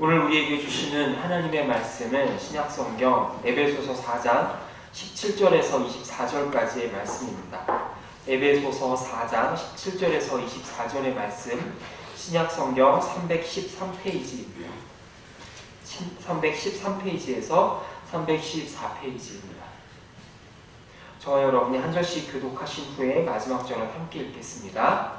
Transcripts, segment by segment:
오늘 우리에게 주시는 하나님의 말씀은 신약성경 에베소서 4장 17절에서 24절까지의 말씀입니다. 에베소서 4장 17절에서 24절의 말씀, 신약성경 313페이지입니다. 313페이지에서 314페이지입니다. 저와 여러분이 한 절씩 교독하신 후에 마지막 절을 함께 읽겠습니다.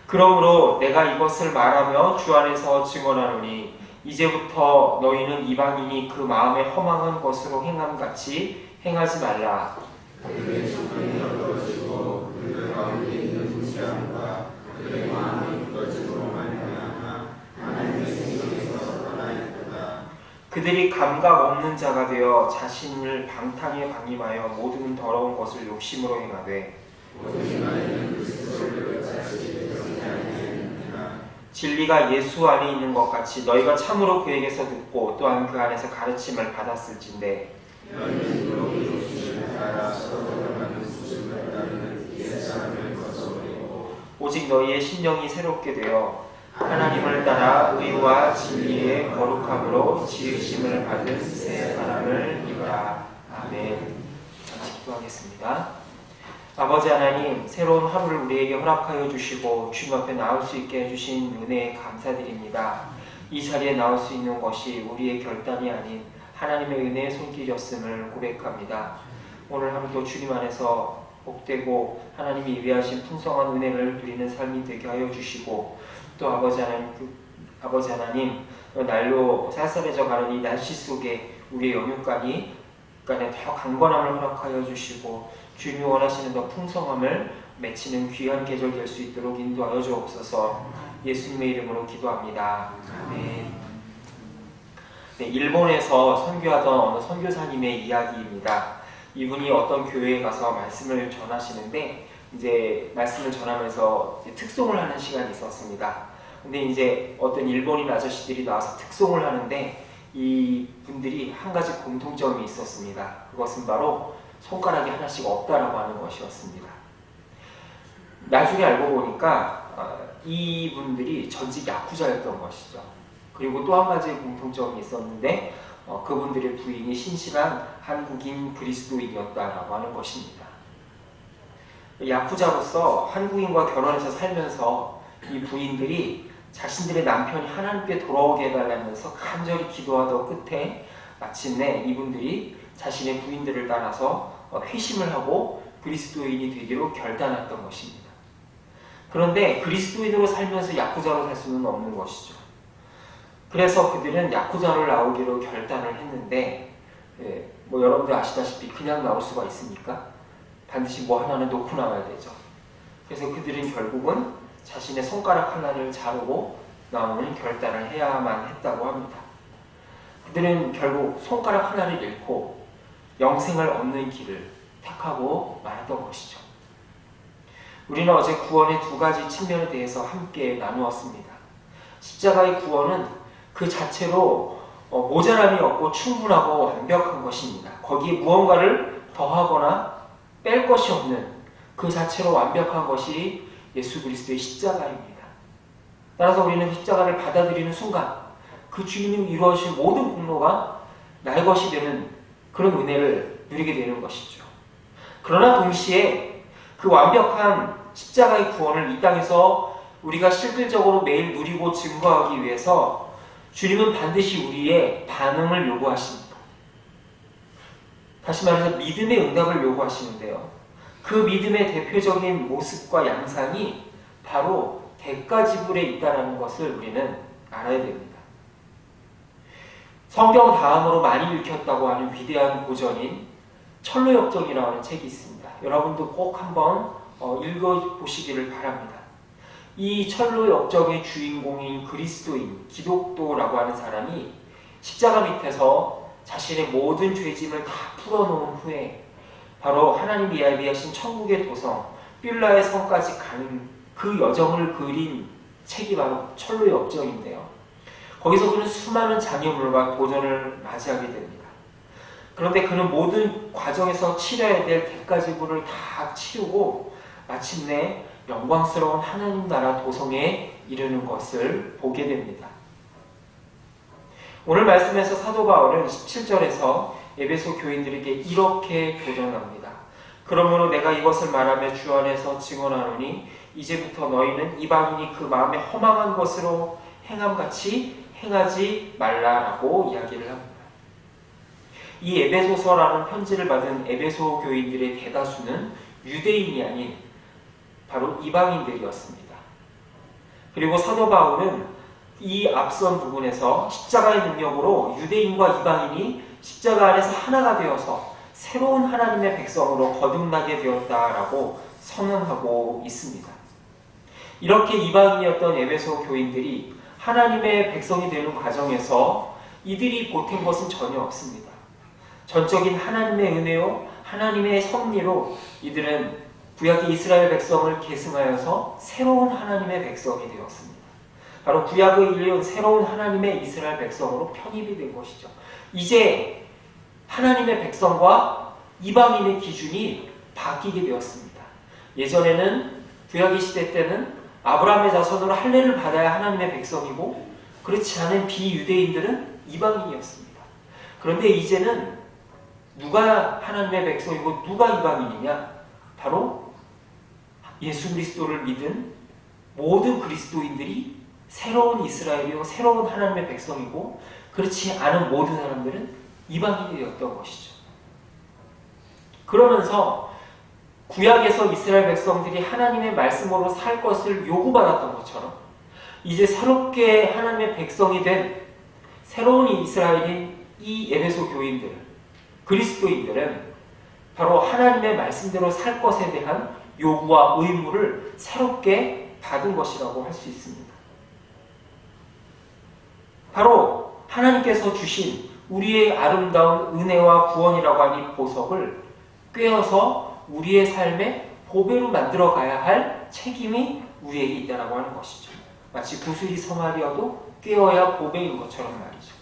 그러므로 내가 이것을 말하며 주 안에서 증언하노니 이제부터 너희는 이방인이 그 마음에 허망한 것으로 행함같이 행하지 말라. 그들의 성품이 어두워지고 그들 가운데 있는 불신앙과 그들의 마음이 굳어짐으로 말미암아 하나님의 생명에서 떠나 있도다. 그들이 감각 없는 자가 되어 자신을 방탕에 방임하여 모든 더러운 것을 욕심으로 행하되 오직 나에는 그리스도를 자식이 되지 아니하였느니라. 진리가 예수 안에 있는 것 같이 너희가 참으로 그에게서 듣고 또한 그 안에서 가르침을 받았을진데 너희는 너희 욕심을 따라 서로 받는 수준을 따르는 옛사람을 벗어버리고 오직 너희의 심령이 새롭게 되어 하나님을 따라 의와 진리의 거룩함으로 지으심을 받은 새 사람을 입으라. 아멘. 같이 기도하겠습니다. 아버지 하나님, 새로운 하루를 우리에게 허락하여 주시고 주님 앞에 나올 수 있게 해주신 은혜에 감사드립니다. 이 자리에 나올 수 있는 것이 우리의 결단이 아닌 하나님의 은혜의 손길이었음을 고백합니다. 오늘 하루도 주님 안에서 복되고 하나님이 예비하신 풍성한 은혜를 누리는 삶이 되게 하여 주시고 또 아버지 하나님 날로 쌀쌀해져 가는 이 날씨 속에 우리의 영육간에 더 강건함을 허락하여 주시고 주님이 원하시는 더 풍성함을 맺히는 귀한 계절 될 수 있도록 인도하여 주옵소서. 예수님의 이름으로 기도합니다. 아멘. 네, 일본에서 선교하던 어느 선교사님의 이야기입니다. 이분이 어떤 교회에 가서 말씀을 전하시는데 이제 말씀을 전하면서 특송을 하는 시간이 있었습니다. 근데 이제 어떤 일본인 아저씨들이 나와서 특송을 하는데 이 분들이 한 가지 공통점이 있었습니다. 그것은 바로 손가락이 하나씩 없다라고 하는 것이었습니다. 나중에 알고 보니까 이분들이 전직 야쿠자였던 것이죠. 그리고 또 한 가지 공통점이 있었는데 그분들의 부인이 신실한 한국인 그리스도인이었다라고 하는 것입니다. 야쿠자로서 한국인과 결혼해서 살면서 이 부인들이 자신들의 남편이 하나님께 돌아오게 해달라면서 간절히 기도하던 끝에 마침내 이분들이 자신의 부인들을 따라서 회심을 하고 그리스도인이 되기로 결단했던 것입니다. 그런데 그리스도인으로 살면서 야쿠자로 살 수는 없는 것이죠. 그래서 그들은 야쿠자로 나오기로 결단을 했는데 여러분들 아시다시피 그냥 나올 수가 있습니까? 반드시 뭐 하나는 놓고 나와야 되죠. 그래서 그들은 결국은 자신의 손가락 하나를 자르고 나오는 결단을 해야만 했다고 합니다. 그들은 결국 손가락 하나를 잃고 영생을 얻는 길을 택하고 말았던 것이죠. 우리는 어제 구원의 두 가지 측면에 대해서 함께 나누었습니다. 십자가의 구원은 그 자체로 모자람이 없고 충분하고 완벽한 것입니다. 거기에 무언가를 더하거나 뺄 것이 없는 그 자체로 완벽한 것이 예수 그리스도의 십자가입니다. 따라서 우리는 십자가를 받아들이는 순간 그 주님이 이루어진 모든 공로가 나의 것이 되는 그런 은혜를 누리게 되는 것이죠. 그러나 동시에 그 완벽한 십자가의 구원을 이 땅에서 우리가 실질적으로 매일 누리고 증거하기 위해서 주님은 반드시 우리의 반응을 요구하십니다. 다시 말해서 믿음의 응답을 요구하시는데요. 그 믿음의 대표적인 모습과 양상이 바로 대가지불에 있다는 것을 우리는 알아야 됩니다. 성경 다음으로 많이 읽혔다고 하는 위대한 고전인 철로역정이라고 하는 책이 있습니다. 여러분도 꼭 한번 읽어보시기를 바랍니다. 이 철로역정의 주인공인 그리스도인, 기독도라고 하는 사람이 십자가 밑에서 자신의 모든 죄짐을 다 풀어놓은 후에 바로 하나님이 예비하신 천국의 도성 뷸라의 성까지 가는 그 여정을 그린 책이 바로 철로역정인데요. 거기서 그는 수많은 장애물과 도전을 맞이하게 됩니다. 그런데 그는 모든 과정에서 치러야 될 대가지불을 다 치르고 마침내 영광스러운 하나님 나라 도성에 이르는 것을 보게 됩니다. 오늘 말씀에서 사도 바울은 17절에서 에베소 교인들에게 이렇게 교정합니다. 그러므로 내가 이것을 말하며 주 안에서 증언하노니 이제부터 너희는 이방인이 그 마음에 허망한 것으로 행함같이 행하지 말라라고 이야기를 합니다. 이 에베소서라는 편지를 받은 에베소 교인들의 대다수는 유대인이 아닌 바로 이방인들이었습니다. 그리고 사도 바울은 이 앞선 부분에서 십자가의 능력으로 유대인과 이방인이 십자가 안에서 하나가 되어서 새로운 하나님의 백성으로 거듭나게 되었다라고 선언하고 있습니다. 이렇게 이방인이었던 에베소 교인들이 하나님의 백성이 되는 과정에서 이들이 보탠 것은 전혀 없습니다. 전적인 하나님의 은혜요, 하나님의 섭리로 이들은 구약의 이스라엘 백성을 계승하여서 새로운 하나님의 백성이 되었습니다. 바로 구약의 인류는 새로운 하나님의 이스라엘 백성으로 편입이 된 것이죠. 이제 하나님의 백성과 이방인의 기준이 바뀌게 되었습니다. 예전에는 구약의 시대 때는 아브라함의 자손으로 할례를 받아야 하나님의 백성이고 그렇지 않은 비유대인들은 이방인이었습니다. 그런데 이제는 누가 하나님의 백성이고 누가 이방인이냐? 바로 예수 그리스도를 믿은 모든 그리스도인들이 새로운 이스라엘이요 새로운 하나님의 백성이고 그렇지 않은 모든 사람들은 이방인이 되었던 것이죠. 그러면서 구약에서 이스라엘 백성들이 하나님의 말씀으로 살 것을 요구받았던 것처럼 이제 새롭게 하나님의 백성이 된 새로운 이스라엘인 이 에베소 교인들, 그리스도인들은 바로 하나님의 말씀대로 살 것에 대한 요구와 의무를 새롭게 받은 것이라고 할 수 있습니다. 바로 하나님께서 주신 우리의 아름다운 은혜와 구원이라고 하는 이 보석을 꿰어서 우리의 삶에 보배로 만들어 가야 할 책임이 우리에게 있다라고 하는 것이죠. 마치 구슬이 섬알이어도 꿰어야 보배인 것처럼 말이죠.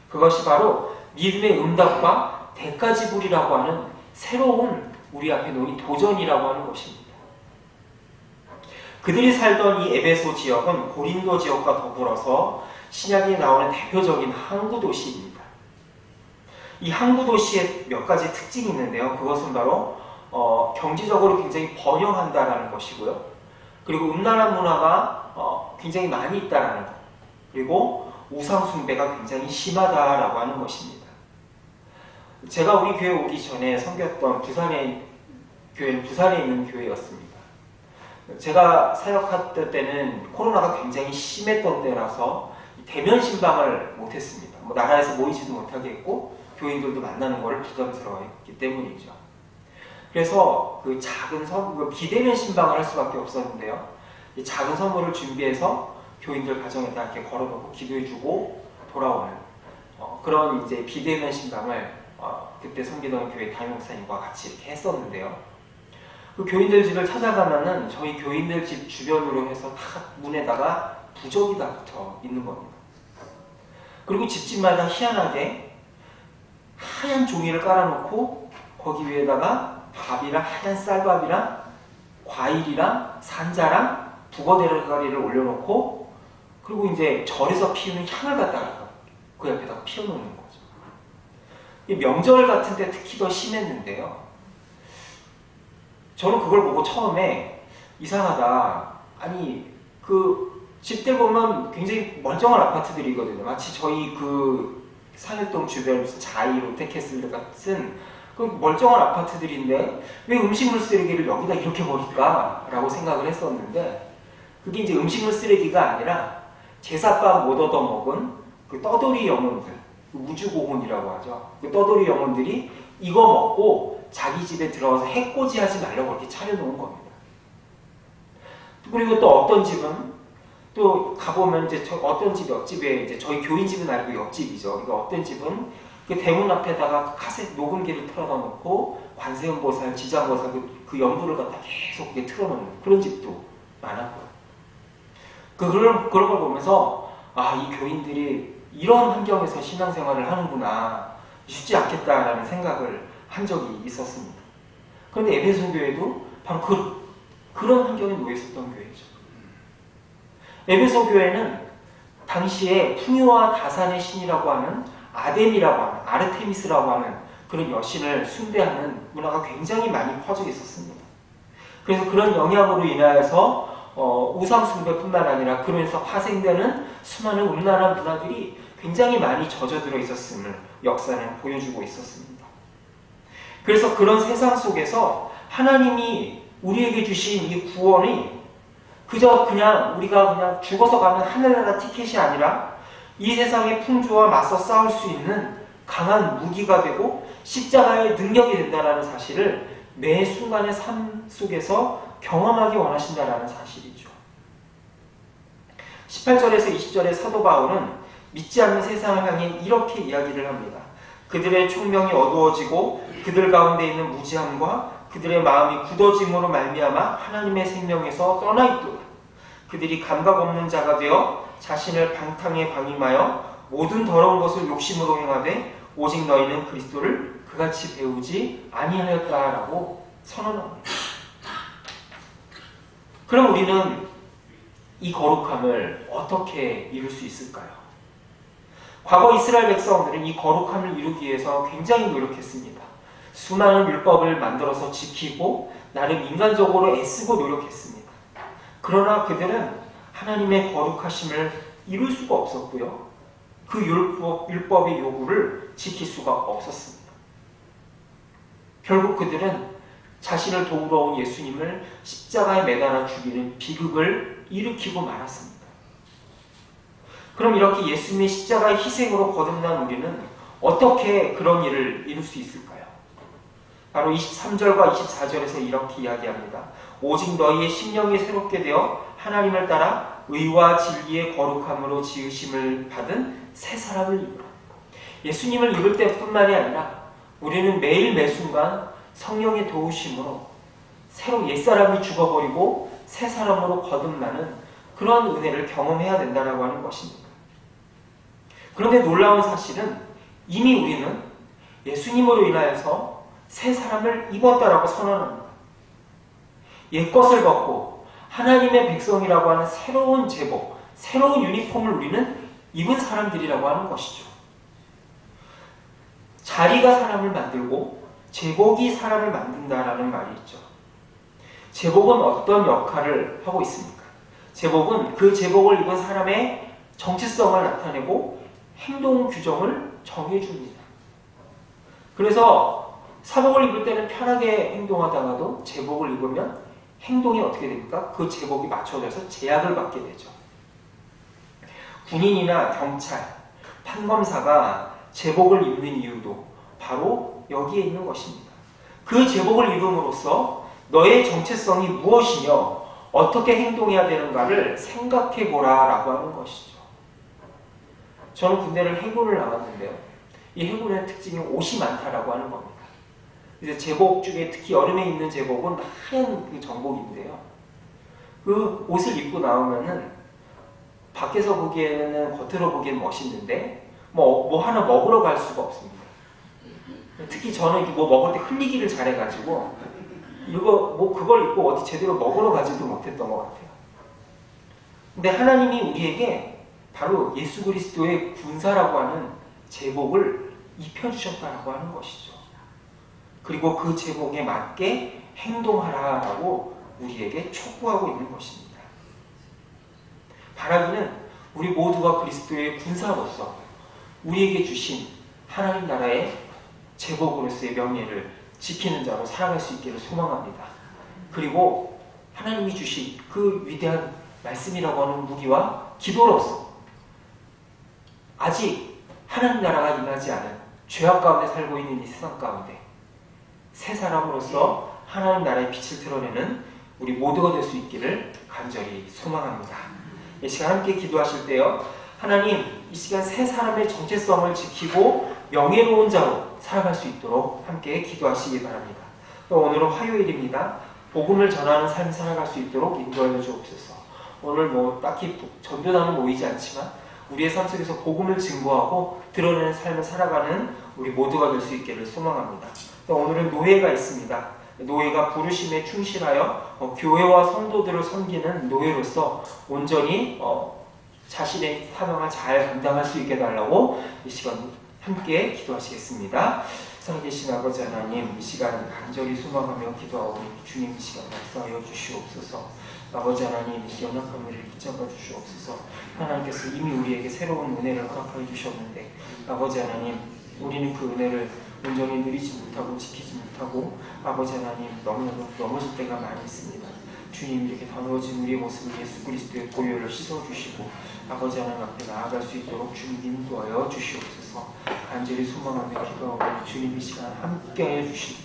그것이 바로 믿음의 응답과 대가지불이라고 하는 새로운 우리 앞에 놓인 도전이라고 하는 것입니다. 그들이 살던 이 에베소 지역은 고린도 지역과 더불어서 신약에 나오는 대표적인 항구 도시입니다. 이 항구 도시에 몇 가지 특징이 있는데요. 그것은 바로 경제적으로 굉장히 번영한다라는 것이고요. 그리고 음란한 문화가 굉장히 많이 있다라는 것. 그리고 우상 숭배가 굉장히 심하다라고 하는 것입니다. 제가 우리 교회 오기 전에 섬겼던 부산의 교회는 부산에 있는 교회였습니다. 제가 사역할 때는 코로나가 굉장히 심했던 때라서 대면 신방을 못했습니다. 나라에서 모이지도 못하게 했고 교인들도 만나는 것을 부담스러워했기 때문이죠. 그래서 그 작은 비대면 신방을 할 수밖에 없었는데요. 이 작은 선물을 준비해서 교인들 가정에다 이렇게 걸어놓고 기도해주고 돌아오는 그런 이제 비대면 신방을 그때 섬기던 교회 담임목사님과 같이 이렇게 했었는데요. 그 교인들 집을 찾아가면은 저희 교인들 집 주변으로 해서 다 문에다가 부적이 다 붙어 있는 겁니다. 그리고 집집마다 희한하게 하얀 종이를 깔아놓고 거기 위에다가 밥이랑 하얀 쌀밥이랑 과일이랑 산자랑 북어대가리를 올려놓고 그리고 이제 절에서 피우는 향을 갖다가 그 옆에다가 피워놓는 거죠. 이 명절 같은 데 특히 더 심했는데요. 저는 그걸 보고 처음에 이상하다. 아니 그 집들 보면 굉장히 멀쩡한 아파트들이거든요. 마치 저희 그 상일동 주변 무슨 자이, 롯데캐슬 같은 그 멀쩡한 아파트들인데 왜 음식물 쓰레기를 여기다 이렇게 버릴까? 라고 생각을 했었는데 그게 이제 음식물 쓰레기가 아니라 제사밥 못 얻어먹은 그 떠돌이 영혼들, 우주고혼이라고 하죠. 그 떠돌이 영혼들이 이거 먹고 자기 집에 들어가서 해코지 하지 말라고 이렇게 차려놓은 겁니다. 그리고 또 어떤 집은 또 가보면 이제 어떤 집 옆집에 이제 저희 교인 집은 아니고 옆집이죠. 그러니까 어떤 집은 그 대문 앞에다가 카세트 녹음기를 틀어다 놓고 관세음보살, 지장보살 그 연부를 갖다 계속 그게 틀어놓는 그런 집도 많았고요. 그런 걸 보면서 이 교인들이 이런 환경에서 신앙생활을 하는구나 쉽지 않겠다라는 생각을 한 적이 있었습니다. 그런데 에베소 교회도 바로 그런 환경에 놓여 있었던 교회죠. 에베소 교회는 당시에 풍요와 다산의 신이라고 하는 아덴이라고 하는 아르테미스라고 하는 그런 여신을 숭배하는 문화가 굉장히 많이 퍼져 있었습니다. 그래서 그런 영향으로 인하여서 우상 숭배뿐만 아니라 그러면서 파생되는 수많은 음란한 문화들이 굉장히 많이 젖어들어 있었음을 역사는 보여주고 있었습니다. 그래서 그런 세상 속에서 하나님이 우리에게 주신 이 구원이 그저 그냥 우리가 그냥 죽어서 가는 하늘나라 티켓이 아니라 이 세상의 풍조와 맞서 싸울 수 있는 강한 무기가 되고 십자가의 능력이 된다는 사실을 매 순간의 삶 속에서 경험하기 원하신다는 사실이죠. 18절에서 20절의 사도 바울은 믿지 않는 세상을 향해 이렇게 이야기를 합니다. 그들의 총명이 어두워지고 그들 가운데 있는 무지함과 그들의 마음이 굳어짐으로 말미암아 하나님의 생명에서 떠나 있도다. 그들이 감각 없는 자가 되어 자신을 방탕에 방임하여 모든 더러운 것을 욕심으로 행하되 오직 너희는 그리스도를 그같이 배우지 아니하였다라고 선언합니다. 그럼 우리는 이 거룩함을 어떻게 이룰 수 있을까요? 과거 이스라엘 백성들은 이 거룩함을 이루기 위해서 굉장히 노력했습니다. 수많은 율법을 만들어서 지키고 나름 인간적으로 애쓰고 노력했습니다. 그러나 그들은 하나님의 거룩하심을 이룰 수가 없었고요. 그 율법의 요구를 지킬 수가 없었습니다. 결국 그들은 자신을 도우러 온 예수님을 십자가에 매달아 죽이는 비극을 일으키고 말았습니다. 그럼 이렇게 예수님의 십자가의 희생으로 거듭난 우리는 어떻게 그런 일을 이룰 수 있을까요? 바로 23절과 24절에서 이렇게 이야기합니다. 오직 너희의 심령이 새롭게 되어 하나님을 따라 의와 진리의 거룩함으로 지으심을 받은 새 사람을 입으라. 예수님을 입을 때뿐만이 아니라 우리는 매일 매순간 성령의 도우심으로 새로 옛사람이 죽어버리고 새 사람으로 거듭나는 그런 은혜를 경험해야 된다고 하는 것입니다. 그런데 놀라운 사실은 이미 우리는 예수님으로 인하여서 새 사람을 입었다라고 선언합니다. 옛것을 벗고 하나님의 백성이라고 하는 새로운 제복, 새로운 유니폼을 우리는 입은 사람들이라고 하는 것이죠. 자리가 사람을 만들고 제복이 사람을 만든다라는 말이 있죠. 제복은 어떤 역할을 하고 있습니까? 제복은 그 제복을 입은 사람의 정체성을 나타내고 행동 규정을 정해줍니다. 그래서 사복을 입을 때는 편하게 행동하다가도 제복을 입으면 행동이 어떻게 됩니까? 그 제복이 맞춰져서 제약을 받게 되죠. 군인이나 경찰, 판검사가 제복을 입는 이유도 바로 여기에 있는 것입니다. 그 제복을 입음으로써 너의 정체성이 무엇이며 어떻게 행동해야 되는가를 생각해보라 라고 하는 것이죠. 저는 군대를 해군을 나갔는데요. 이 해군의 특징이 옷이 많다라고 하는 겁니다. 이제 제복 중에 특히 여름에 입는 제복은 하얀 그 정복인데요. 그 옷을 입고 나오면은 밖에서 보기에는 겉으로 보기엔 멋있는데 뭐 하나 먹으러 갈 수가 없습니다. 특히 저는 뭐 먹을 때 흘리기를 잘해가지고 그걸 입고 어디 제대로 먹으러 가지도 못했던 것 같아요. 근데 하나님이 우리에게 바로 예수 그리스도의 군사라고 하는 제복을 입혀주셨다라고 하는 것이죠. 그리고 그 제복에 맞게 행동하라라고 우리에게 촉구하고 있는 것입니다. 바라기는 우리 모두가 그리스도의 군사로서 우리에게 주신 하나님 나라의 제복으로서의 명예를 지키는 자로 살아갈 수 있기를 소망합니다. 그리고 하나님이 주신 그 위대한 말씀이라고 하는 무기와 기도로서 아직 하나님 나라가 임하지 않은 죄악 가운데 살고 있는 이 세상 가운데 새 사람으로서 하나님 나라의 빛을 드러내는 우리 모두가 될 수 있기를 간절히 소망합니다. 이 시간 함께 기도하실 때요. 하나님, 이 시간 새 사람의 정체성을 지키고 명예로운 자로 살아갈 수 있도록 함께 기도하시기 바랍니다. 또 오늘은 화요일입니다. 복음을 전하는 삶을 살아갈 수 있도록 인도하여 주옵소서. 오늘 딱히 전도단은 모이지 않지만 우리의 삶 속에서 복음을 증거하고 드러내는 삶을 살아가는 우리 모두가 될 수 있기를 소망합니다. 또 오늘은 노예가 있습니다. 노예가 부르심에 충실하여 교회와 성도들을 섬기는 노예로서 온전히 자신의 사명을 잘 감당할 수 있게 달라고 이 시간 함께 기도하시겠습니다. 살아계신 아버지 하나님, 이 시간 간절히 소망하며 기도하고 주님 이 시간 역사하여 주시옵소서. 아버지 하나님, 이 연약한 우리를 붙잡아 주시옵소서. 하나님께서 이미 우리에게 새로운 은혜를 허락하여 주셨는데 아버지 하나님, 우리는 그 은혜를 온전히 누리지 못하고 지키지 못하고 아버지 하나님 너무나도 넘어질 때가 많이 있습니다. 주님, 이렇게 더러워진 우리의 모습을 예수 그리스도의 보혈로 씻어주시고 아버지 하나님 앞에 나아갈 수 있도록 주님 인도하여 주시옵소서. 간절히 소망하며 기도하고 주님 이 시간 함께하여 주시고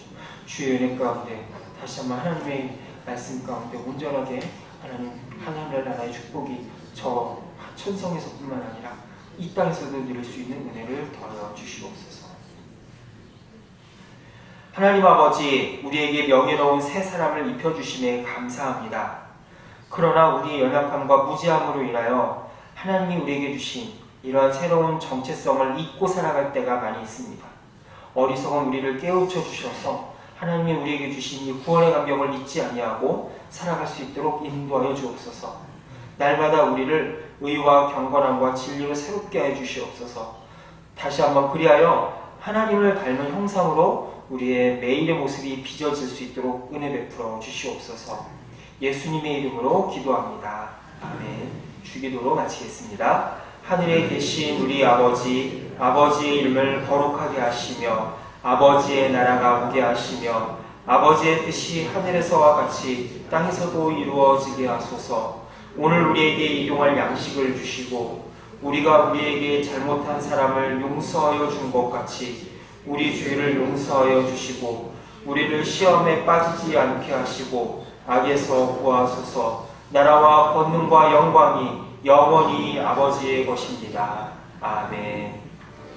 주의 은혜 가운데 다시 한번 하나님의 말씀 가운데 온전하게 하나님 나라의 축복이 저 천성에서뿐만 아니라 이 땅에서도 누릴 수 있는 은혜를 더하여 주시옵소서. 하나님 아버지, 우리에게 명예로운 새 사람을 입혀주심에 감사합니다. 그러나 우리의 연약함과 무지함으로 인하여 하나님이 우리에게 주신 이러한 새로운 정체성을 잊고 살아갈 때가 많이 있습니다. 어리석은 우리를 깨우쳐 주셔서 하나님이 우리에게 주신 이 구원의 감격을 잊지 아니하고 살아갈 수 있도록 인도하여 주옵소서. 날마다 우리를 의와 경건함과 진리로 새롭게 해 주시옵소서. 다시 한번 그리하여 하나님을 닮은 형상으로 우리의 매일의 모습이 빚어질 수 있도록 은혜 베풀어 주시옵소서. 예수님의 이름으로 기도합니다. 아멘. 주기도로 마치겠습니다. 하늘에 계신 우리 아버지, 아버지의 이름을 거룩하게 하시며 아버지의 나라가 오게 하시며 아버지의 뜻이 하늘에서와 같이 땅에서도 이루어지게 하소서. 오늘 우리에게 일용할 양식을 주시고 우리가 우리에게 잘못한 사람을 용서하여 준 것 같이 우리 죄를 용서하여 주시고 우리를 시험에 빠지지 않게 하시고 악에서 구하소서. 나라와 권능과 영광이 영원히 아버지의 것입니다. 아멘.